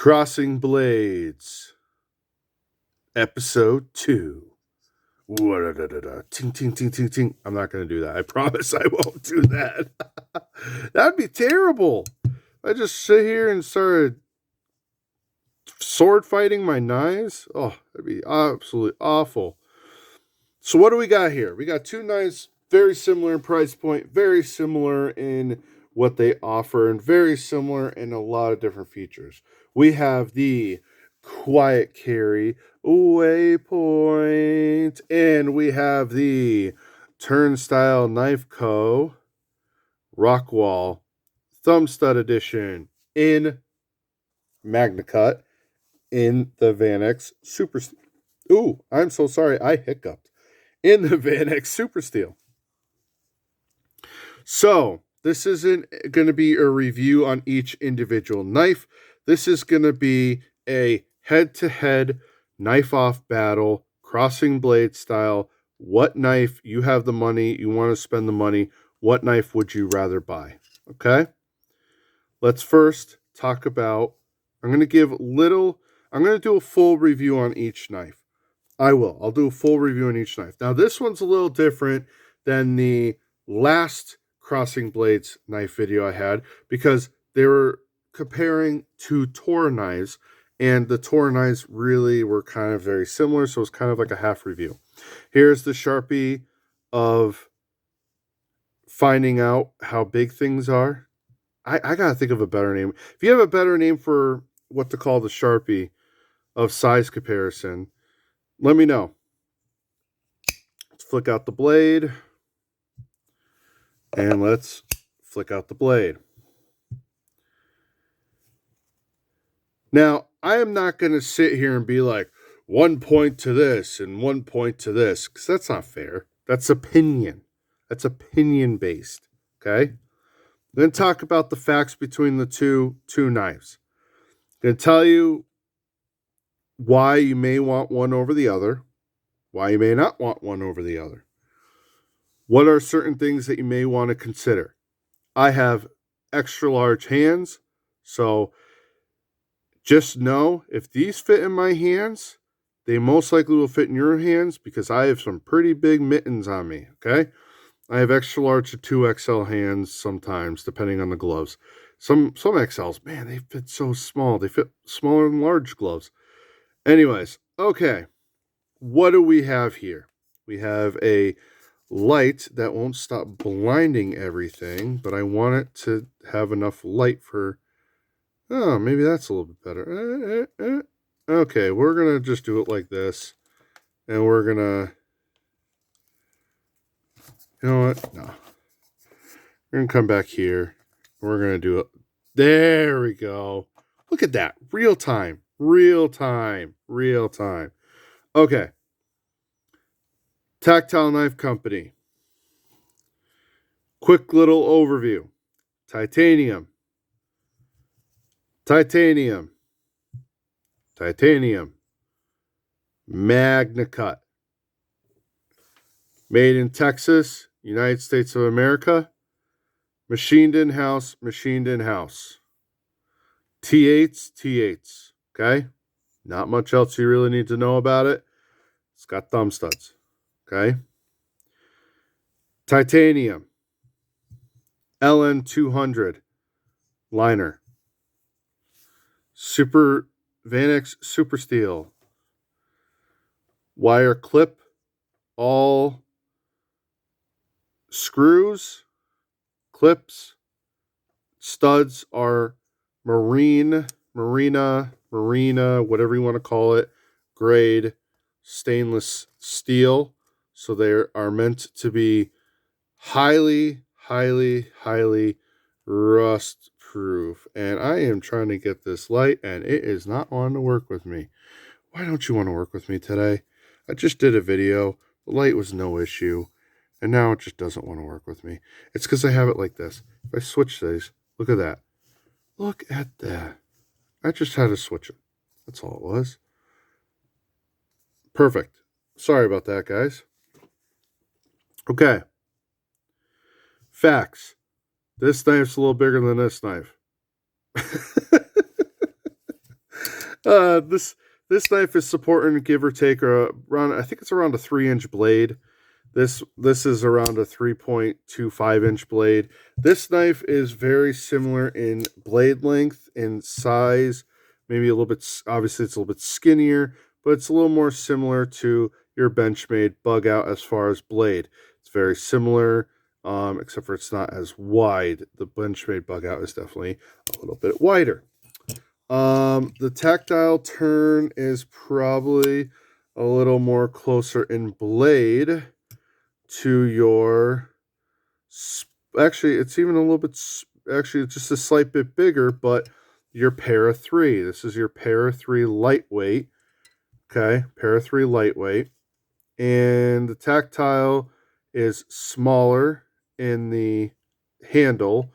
Crossing Blades, Episode 2. Ting, ting, ting, ting, ting. I'm not going to do that. I promise I won't do that. That'd be terrible. I just sit here and started sword fighting my knives. Oh, that'd be absolutely awful. So what do we got here? We got two knives, very similar in price point, very similar in what they offer, and very similar in a lot of different features. We have the Quietcarry Waypoint, and we have the Tactile Knife Co. Rockwall Thumb Stud Edition in Magnacut in the Vanex Super. Ooh, I'm so sorry, I hiccuped. In the Vanex Super Steel. So, this isn't going to be a review on each individual knife. This is going to be a head-to-head knife-off battle, crossing blade style. What knife, you have the money, you want to spend the money, what knife would you rather buy? Okay? Let's first talk about, I'm going to do a full review on each knife. I'll do a full review on each knife. Now, this one's a little different than the last Crossing Blades knife video I had because they were comparing two Tor knives, and the Tor knives really were kind of very similar, so it's kind of like a half review. Here's the Sharpie of finding out how big things are. I gotta think of a better name. If you have a better name for what to call the Sharpie of size comparison, let me know. Let's flick out the blade. And let's flick out the blade. Now, I am not going to sit here and be like, 1 point to this and 1 point to this, because that's not fair. That's opinion. That's opinion-based, okay? I'm going to talk about the facts between the two knives. I'm going to tell you why you may want one over the other, why you may not want one over the other. What are certain things that you may want to consider? I have extra large hands, so just know if these fit in my hands, they most likely will fit in your hands because I have some pretty big mittens on me, okay? I have extra large to 2XL hands sometimes, depending on the gloves. Some XLs, man, they fit so small. They fit smaller than large gloves. Anyways, okay. What do we have here? We have a light that won't stop blinding everything, but I want it to have enough light for, oh, maybe that's a little bit better. Okay, we're going to just do it like this, and we're going to, you know what? No. We're going to come back here. We're going to do it. There we go. Look at that. Real time. Real time. Real time. Okay. Tactile Knife Company. Quick little overview. Titanium. Titanium. Titanium. Magnacut. Made in Texas, United States of America. Machined in-house, machined in-house. T8s, T8s. Okay? Not much else you really need to know about it. It's got thumb studs. Okay? Titanium. LN200 liner. Super Vanex Super Steel. Wire clip. All screws, clips, studs are marina, whatever you want to call it, grade stainless steel. So they are meant to be highly rust proof. And I am trying to get this light, and it is not wanting to work with me. Why don't you want to work with me today? I just did a video. The light was no issue. And now it just doesn't want to work with me. It's because I have it like this. If I switch these, look at that. Look at that. I just had to switch it. That's all it was. Perfect. Sorry about that, guys. Okay. Facts. This knife's a little bigger than this knife. This knife is supporting give or take around, I think it's around a 3-inch blade. This is around a 3.25-inch blade. This knife is very similar in blade length and size. Maybe a little bit, obviously it's a little bit skinnier, but it's a little more similar to your Benchmade Bug Out as far as blade. It's very similar, except for it's not as wide. The Benchmade Bug Out is definitely a little bit wider. The tactile turn is probably a little more closer in blade to your, actually it's even a little bit, actually it's just a slight bit bigger, but your Para 3. This is your Para 3 lightweight. Okay, Para 3 lightweight. And the tactile is smaller in the handle,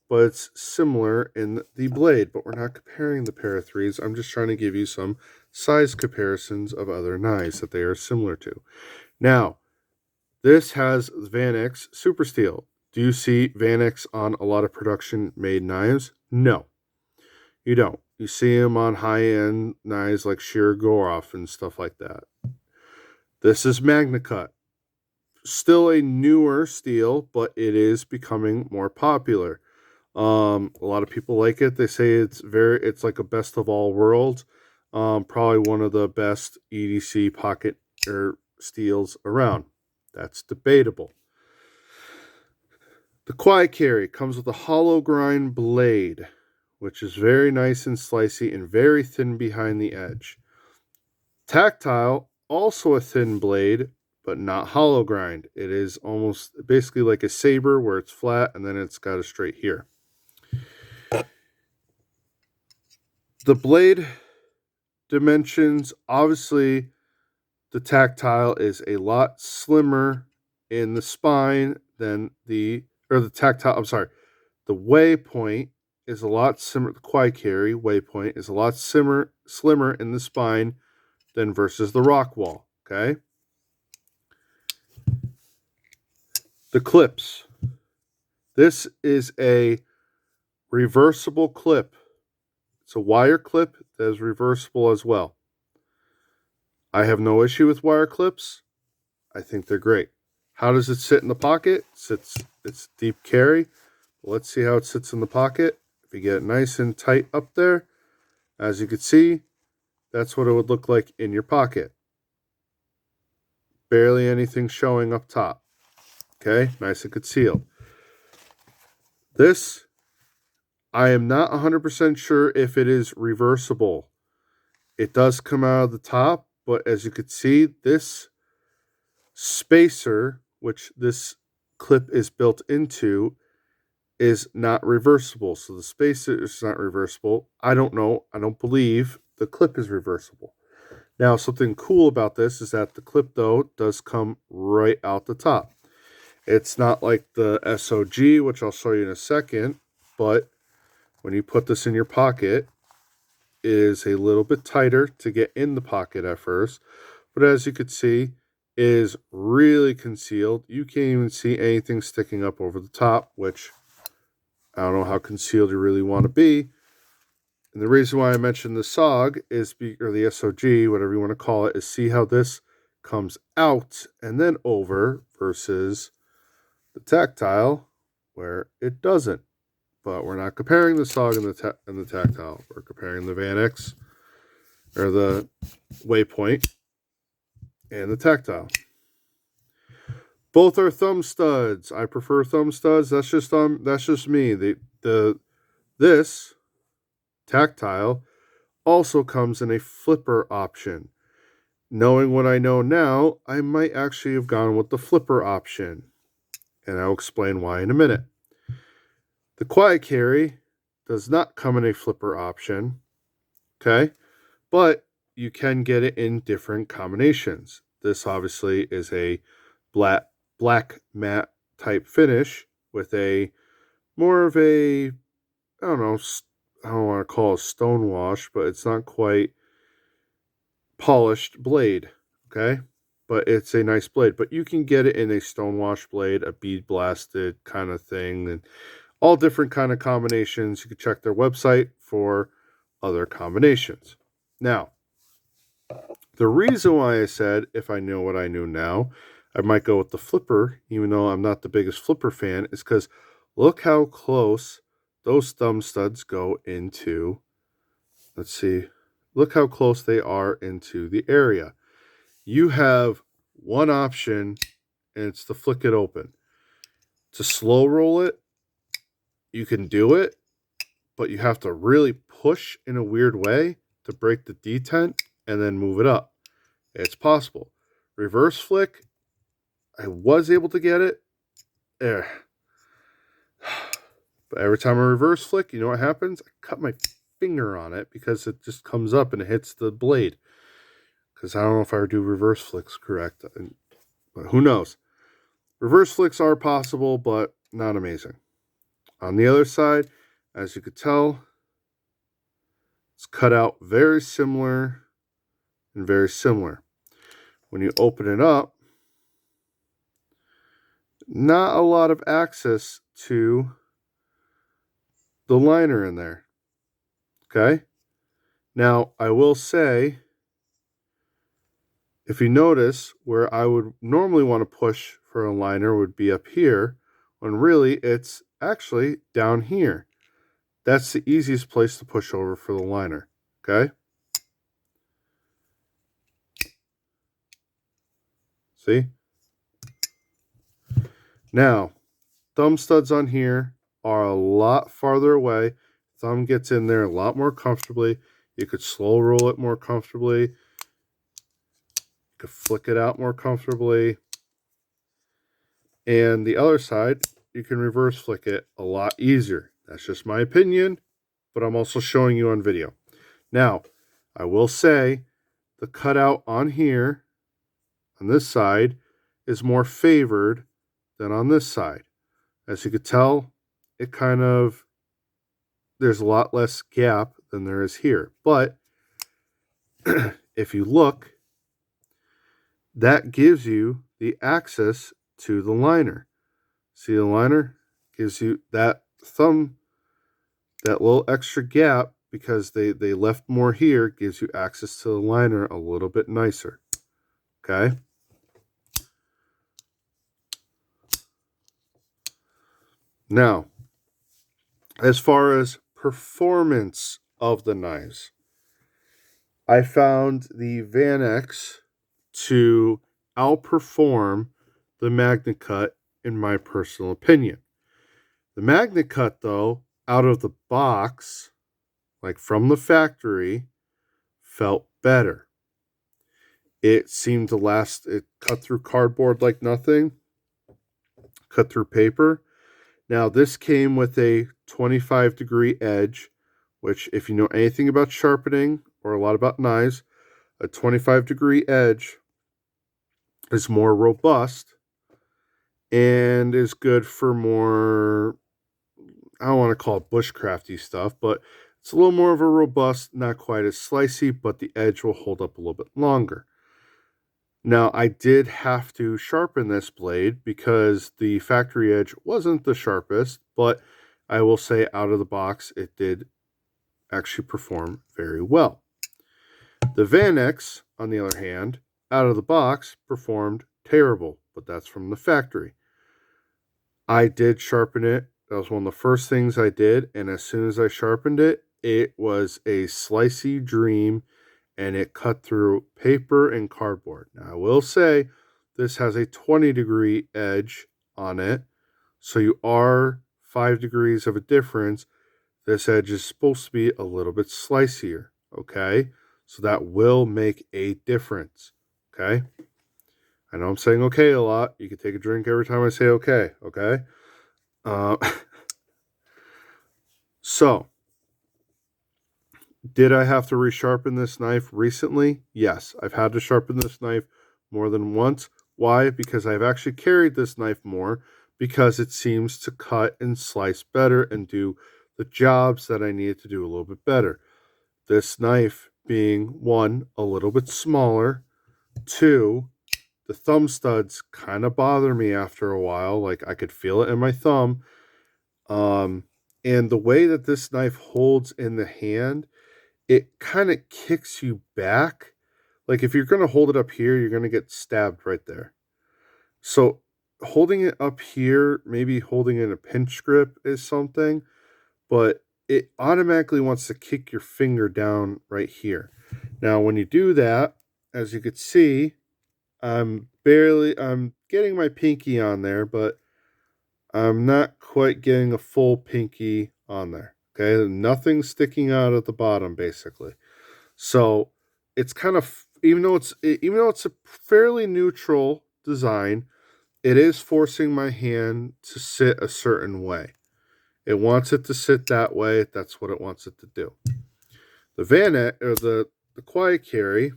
but it's similar in the blade. But we're not comparing the Para 3s. I'm just trying to give you some size comparisons of other knives that they are similar to. Now, this has Vanex Super Steel. Do you see Vanex on a lot of production-made knives? No, you don't. You see them on high-end knives like Sheer Goroff and stuff like that. This is Magnacut. Still a newer steel, but it is becoming more popular. A lot of people like it. They say it's like a best of all worlds. Probably one of the best EDC pocket or steels around. That's debatable. The Quietcarry comes with a hollow grind blade, which is very nice and slicey and very thin behind the edge. Tactile, also a thin blade, but not hollow grind. It is almost basically like a saber where it's flat and then it's got a straight here. The blade dimensions, obviously, the tactile is a lot slimmer in the spine than the Waypoint is a lot slimmer. The Quietcarry Waypoint is a lot slimmer in the spine than versus the Rockwall. Okay. The clips. This is a reversible clip. It's a wire clip that is reversible as well. I have no issue with wire clips. I think they're great. How does it sit in the pocket? It's deep carry. Let's see how it sits in the pocket. If you get it nice and tight up there, as you can see, that's what it would look like in your pocket. Barely anything showing up top. Okay, nice and concealed. This, I am not 100% sure if it is reversible. It does come out of the top, but as you can see, this spacer, which this clip is built into, is not reversible. So the spacer is not reversible. I don't know. I don't believe the clip is reversible. Now, something cool about this is that the clip, though, does come right out the top. It's not like the SOG, which I'll show you in a second, but when you put this in your pocket, it is a little bit tighter to get in the pocket at first. But as you can see, it is really concealed. You can't even see anything sticking up over the top, which I don't know how concealed you really want to be. And the reason why I mentioned the SOG or the SOG, whatever you want to call it, is see how this comes out and then over versus the tactile where it doesn't. But we're not comparing the SOG and the tactile. We're comparing the Vanex or the Waypoint and the tactile. Both are thumb studs. I prefer thumb studs. That's just me. This tactile also comes in a flipper option. Knowing what I know now, I might actually have gone with the flipper option. And I'll explain why in a minute. The Quietcarry does not come in a flipper option. Okay? But you can get it in different combinations. This obviously is a black matte type finish with a more of a, I don't want to call it stone wash, but it's not quite polished blade, okay? But it's a nice blade. But you can get it in a stone wash blade, a bead blasted kind of thing, and all different kind of combinations. You can check their website for other combinations. Now, the reason why I said if I know what I knew now, I might go with the flipper, even though I'm not the biggest flipper fan, is because look how close those thumb studs go into, let's see, look how close they are into the area. You have one option, and it's to flick it open. To slow roll it, you can do it, but you have to really push in a weird way to break the detent and then move it up. It's possible. Reverse flick, I was able to get it. There. But every time I reverse flick, you know what happens? I cut my finger on it because it just comes up and it hits the blade. Because I don't know if I do reverse flicks correct. But who knows? Reverse flicks are possible, but not amazing. On the other side, as you could tell, it's cut out very similar and very similar. When you open it up, not a lot of access to the liner in there. Okay? Now, I will say, if you notice, where I would normally want to push for a liner would be up here, when really it's actually down here. That's the easiest place to push over for the liner. Okay? See? Now, thumb studs on here are a lot farther away. Thumb gets in there a lot more comfortably. You could slow roll it more comfortably. You could flick it out more comfortably. And the other side, you can reverse flick it a lot easier. That's just my opinion, but I'm also showing you on video. Now, I will say the cutout on here, on this side, is more favored than on this side. As you could tell, it kind of, there's a lot less gap than there is here. But if you look, that gives you the access to the liner. See the liner? Gives you that thumb, that little extra gap, because they left more here, gives you access to the liner a little bit nicer. Okay? Now, as far as performance of the knives, I found the Vanex to outperform the Magnacut in my personal opinion. The Magnacut, though, out of the box, like from the factory, felt better. It seemed to last, it cut through cardboard like nothing, cut through paper. Now, this came with a 25-degree edge, which, if you know anything about sharpening or a lot about knives, a 25-degree edge is more robust and is good for more, I don't want to call it bushcrafty stuff, but it's a little more of a robust, not quite as slicey, but the edge will hold up a little bit longer. Now, I did have to sharpen this blade because the factory edge wasn't the sharpest, but I will say out of the box, it did actually perform very well. The Vanex, on the other hand, out of the box, performed terrible, but that's from the factory. I did sharpen it. That was one of the first things I did, and as soon as I sharpened it, it was a slicey dream, and it cut through paper and cardboard. Now, I will say this has a 20-degree edge on it, so you are 5 degrees of a difference. This edge is supposed to be a little bit slicier, okay? So that will make a difference, okay? I know I'm saying okay a lot. You can take a drink every time I say okay, okay? So, did I have to resharpen this knife recently? Yes, I've had to sharpen this knife more than once. Why? Because I've actually carried this knife more, because it seems to cut and slice better and do the jobs that I needed to do a little bit better. This knife being, one, a little bit smaller, two, the thumb studs kind of bother me after a while. Like, I could feel it in my thumb. And the way that this knife holds in the hand, it kind of kicks you back. Like if you're going to hold it up here, you're going to get stabbed right there. So holding it up here, maybe holding it in a pinch grip is something, but it automatically wants to kick your finger down right here. Now, when you do that, as you could see, I'm getting my pinky on there, but I'm not quite getting a full pinky on there. Okay, nothing sticking out at the bottom, basically. So it's kind of even though it's a fairly neutral design, it is forcing my hand to sit a certain way. It wants it to sit that way. That's what it wants it to do. The Vanex or the Quietcarry,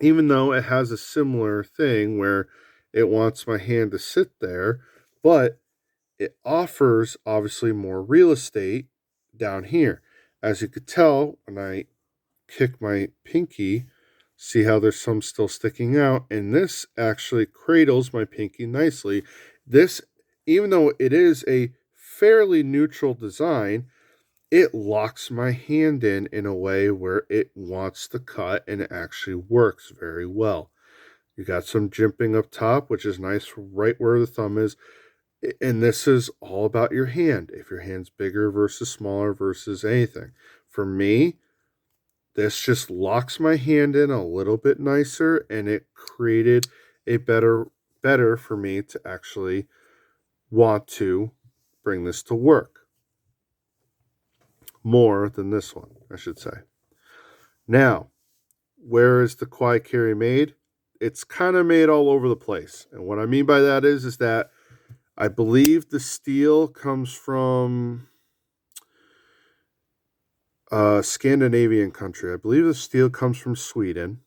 even though it has a similar thing where it wants my hand to sit there, but it offers obviously more real estate down here. As you could tell, when I kick my pinky, see how there's some still sticking out, and this actually cradles my pinky nicely. This, even though it is a fairly neutral design, it locks my hand in a way where it wants to cut, and it actually works very well. You got some jimping up top, which is nice right where the thumb is. And this is all about your hand. If your hand's bigger versus smaller versus anything. For me, this just locks my hand in a little bit nicer, and it created a better for me to actually want to bring this to work. More than this one, I should say. Now, where is the Quietcarry made? It's kind of made all over the place. And what I mean by that is that I believe the steel comes from Scandinavian country. I believe the steel comes from Sweden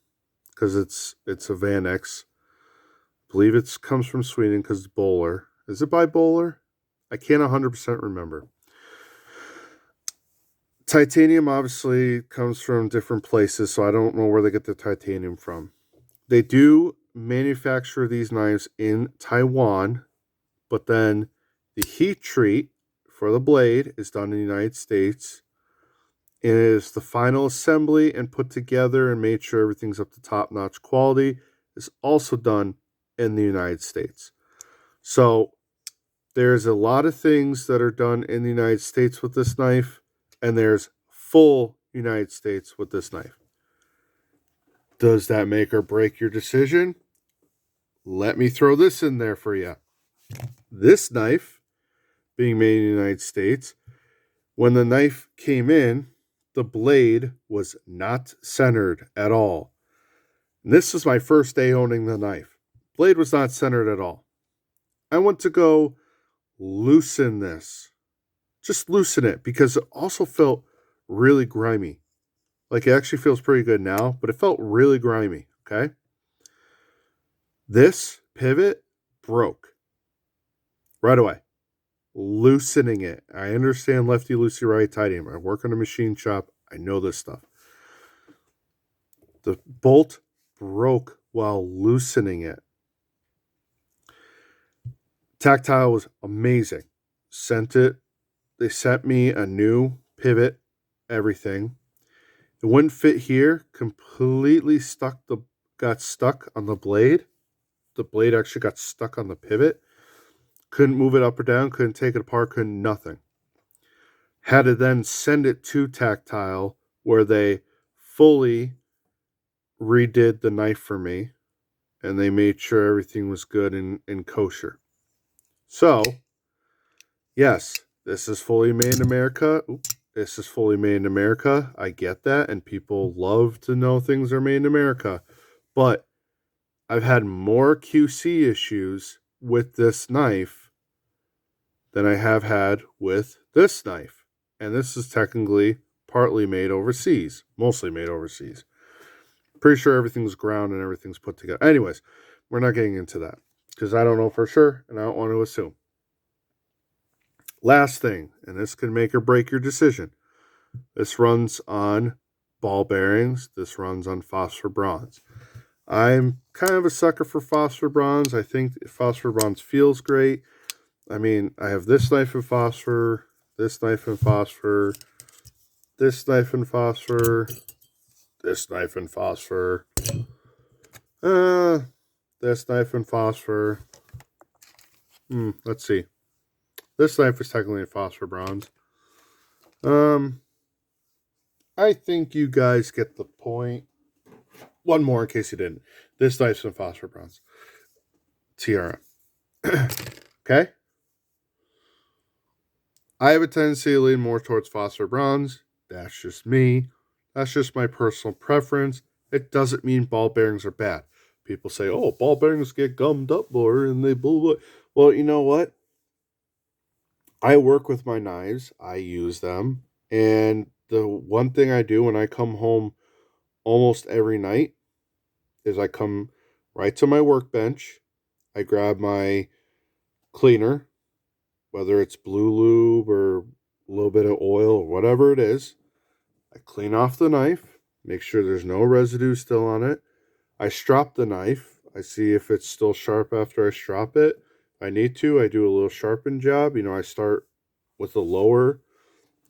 because it's a Vanex. I believe it comes from Sweden because it's Bowler. Is it by Bowler? I can't 100% remember. Titanium obviously comes from different places, so I don't know where they get the titanium from. They do manufacture these knives in Taiwan, but then the heat treat for the blade is done in the United States. It is the final assembly and put together and made sure everything's up to top-notch quality is also done in the United States. So there's a lot of things that are done in the United States with this knife, and there's full United States with this knife. Does that make or break your decision? Let me throw this in there for you. This knife, being made in the United States, when the knife came in, the blade was not centered at all. And this was my first day owning the knife. Blade was not centered at all. I went to go loosen this. Just loosen it, because it also felt really grimy. Like, it actually feels pretty good now, but it felt really grimy, okay? This pivot broke right away. Loosening it. I understand lefty, loosey, right, titanium. I work in a machine shop. I know this stuff. The bolt broke while loosening it. Tactile was amazing. They sent me a new pivot, everything. It wouldn't fit here. Completely got stuck on the blade. The blade actually got stuck on the pivot. Couldn't move it up or down. Couldn't take it apart. Couldn't nothing. Had to then send it to Tactile, where they fully redid the knife for me. And they made sure everything was good and kosher. So, yes, this is fully made in America. This is fully made in America. I get that, and people love to know things are made in America. But I've had more QC issues with this knife than I have had with this knife. And this is technically partly made overseas, mostly made overseas. Pretty sure everything's ground and everything's put together. Anyways, we're not getting into that because I don't know for sure, and I don't want to assume. Last thing, and this can make or break your decision. This runs on ball bearings. This runs on phosphor bronze. I'm kind of a sucker for phosphor bronze. I think phosphor bronze feels great. I mean, I have this knife in phosphor, this knife in phosphor. this knife and phosphor, this knife and phosphor, this knife and phosphor. Let's see. This knife is technically a phosphor bronze. I think you guys get the point. One more in case you didn't. This knife's in phosphor bronze. TRM. Okay? I have a tendency to lean more towards phosphor bronze. That's just me. That's just my personal preference. It doesn't mean ball bearings are bad. People say, oh, ball bearings get gummed up more and they blah, blah. Well, you know what? I work with my knives. I use them. And the one thing I do when I come home almost every night is I come right to my workbench. I grab my cleaner, whether it's Blue Lube or a little bit of oil or whatever it is. I clean off the knife, make sure there's no residue still on it. I strop the knife. I see if it's still sharp after I strop it. If I need to, I do a little sharpen job. I start with a lower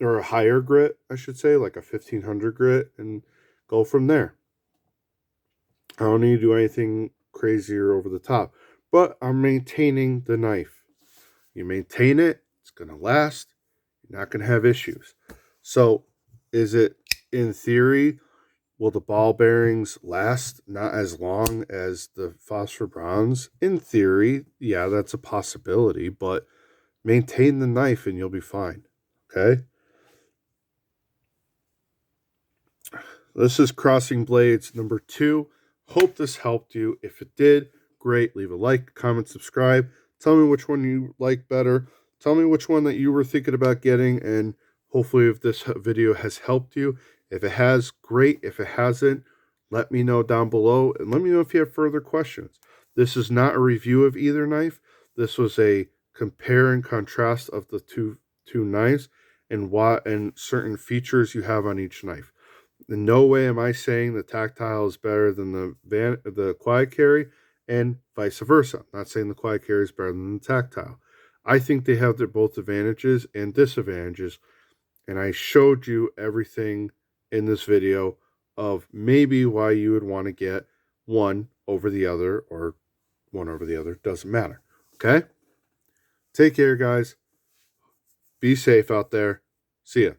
or a higher grit, I should say, like a 1500 grit, and go from there. I don't need to do anything crazier over the top, but I'm maintaining the knife. You maintain it, it's going to last. You're not going to have issues. So, is it in theory, will the ball bearings last not as long as the phosphor bronze? In theory, yeah, that's a possibility, but maintain the knife and you'll be fine. Okay? This is Crossing Blades number 2. Hope this helped you. If it did, great. Leave a like, comment, subscribe. Tell me which one you like better. Tell me which one that you were thinking about getting, and hopefully if this video has helped you. If it has, great. If it hasn't, let me know down below, and let me know if you have further questions. This is not a review of either knife. This was a compare and contrast of the two knives and certain features you have on each knife. In no way am I saying the Tactile is better than the Quietcarry, and vice versa. I'm not saying the Quietcarry is better than the Tactile. I think they have their both advantages and disadvantages, and I showed you everything in this video of maybe why you would want to get one over the other or one over the other. Doesn't matter. Okay? Take care, guys. Be safe out there. See ya.